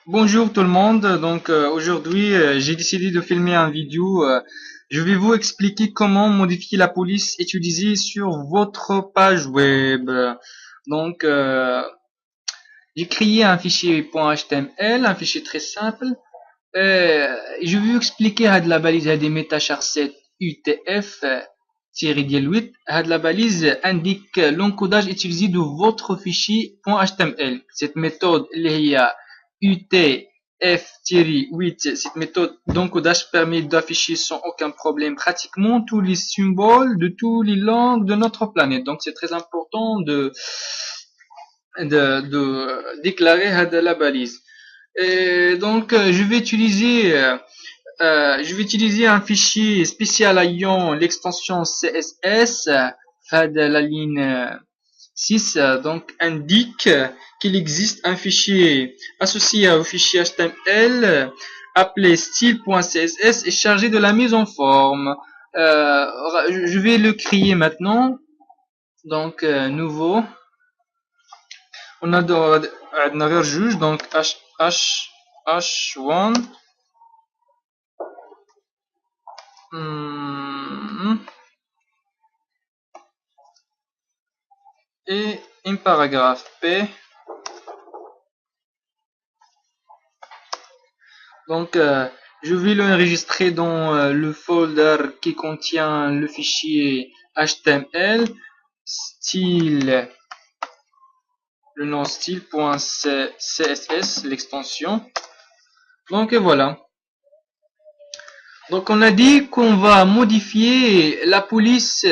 Bonjour tout le monde. Donc aujourd'hui, j'ai décidé de filmer un vidéo. Je vais vous expliquer comment modifier la police utilisée sur votre page web. Donc j'ai créé un fichier .html, un fichier très simple. Je vais vous expliquer هاد la balise des métacharset UTF ديال 8. La balise indique l'encodage utilisé de votre fichier .html. Cette méthode اللي هي UTF-8, cette méthode d'encodage permet d'afficher sans aucun problème pratiquement tous les symboles de toutes les langues de notre planète. Donc c'est très important de déclarer la balise. Et donc je vais utiliser un fichier spécial ayant l'extension CSS. La ligne 6 donc indique qu'il existe un fichier associé au fichier HTML appelé style.css et chargé de la mise en forme. Je vais le créer maintenant. Donc nouveau. On a عندنا غير جوج donc h1 et un paragraphe P. Donc je vais l'enregistrer dans le folder qui contient le fichier HTML style, le nom style.css, l'extension. Donc voilà. Donc on a dit qu'on va modifier la police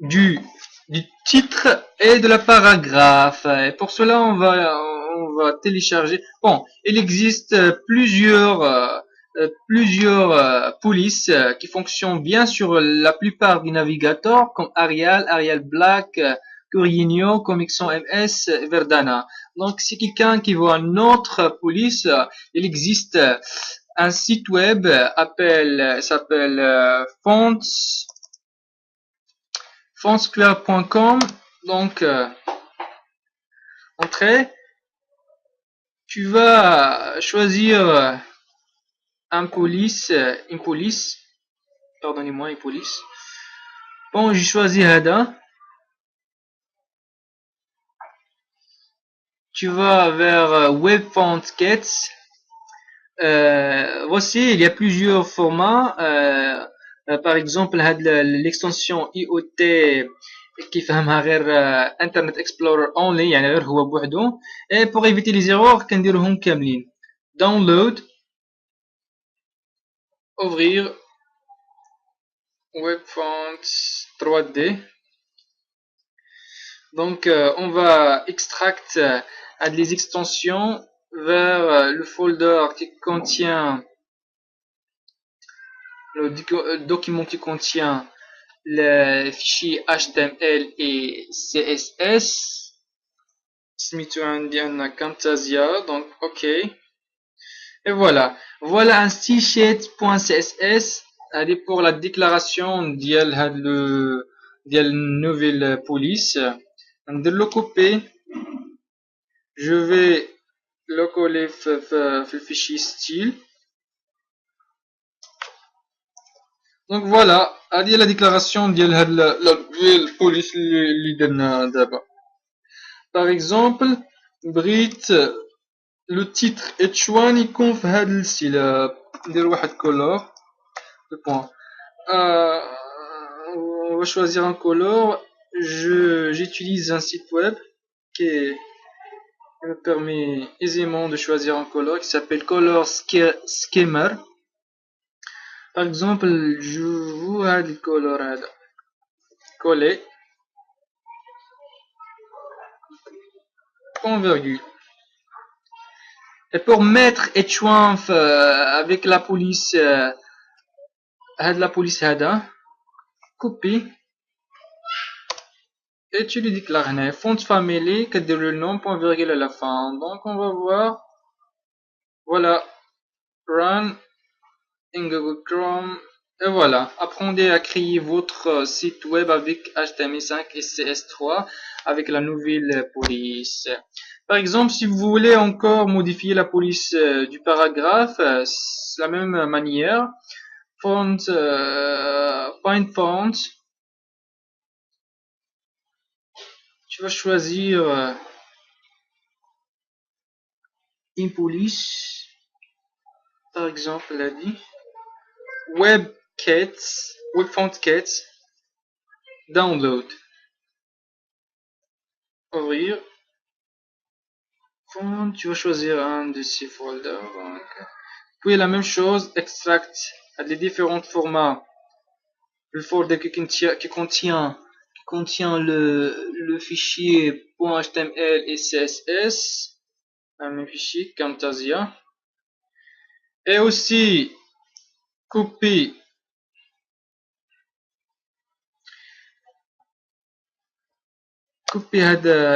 du titre et de la paragraphe. Et pour cela, on va télécharger. Bon, il existe plusieurs polices qui fonctionnent bien sur la plupart des navigateurs, comme Arial, Arial Black, Corino, Comic Sans MS, Verdana. Donc, si quelqu'un qui veut une autre police, il existe un site web s'appelle fontsclair.com. Donc entrée, tu vas choisir une police, pardonnez-moi, une police. Bon, j'ai choisi Hada. Tu vas vers Web Font Kits. Voici, il y a plusieurs formats. par exemple l'extension IoT كيفهمها غير Internet Explorer only, يعني غير هو بوحدو. Et pour éviter les erreurs كنديروهم كاملين. Download, ouvrir WebFont 3D. Donc on va extraire les extensions vers le folder qui contient le document qui contient les fichiers HTML et CSS. سميتو عندي أنا Camtasia, donc ok. Et voilà un stylesheet.css pour la déclaration ديال nouvelle police. ندير له copier. Je vais le coller في le fichier style. Donc voilà, هذه la déclaration ديال هاد la nouvelle police اللي درنا دابا. Par exemple, بغيت le titre H1 يكون في هذا الستيل. ندير واحد color. On va choisir un color. J'utilise un site web qui me permet aisément de choisir un color qui s'appelle Color Schemer. Par exemple, je vois le color coller, point virgule. Et pour mettre H1 avec la police copie et tu le déclares هنا. Font family, كدير le nom, point virgule à la fin. Donc on va voir. Voilà, run in Google Chrome. Et voilà, apprenez à créer votre site web avec HTML5 et CS3 avec la nouvelle police. Par exemple, si vous voulez encore modifier la police du paragraphe, c'est la même manière. Font, find font. Tu vas choisir une police, par exemple, elle a dit Web Font Cats, download, ouvrir. Font, tu vas choisir un de ces folders. Donc. Puis la même chose, extract à des différents formats. Le folder qui contient le fichier .html et CSS, un même fichier Camtasia. Et aussi, copier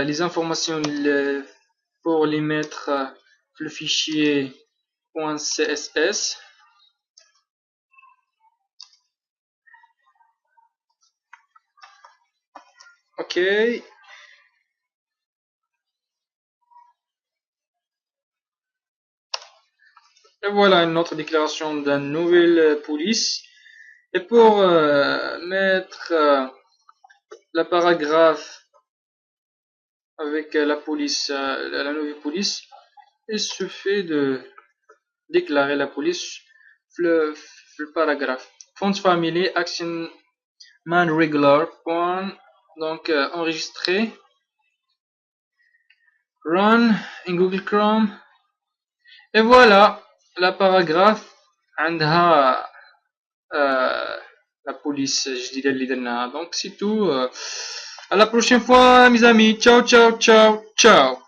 les informations pour les mettre le fichier .css. Ok. Et voilà une autre déclaration d'une nouvelle police. Et pour mettre la paragraphe avec la police, la nouvelle police, il suffit de déclarer la police le paragraphe. Font family action man regular point, donc enregistrer, run in Google Chrome, et voilà la paragraphe عندها la police جديدة اللي درناها. Donc c'est tout. À la prochaine fois mes amis. Ciao ciao ciao ciao.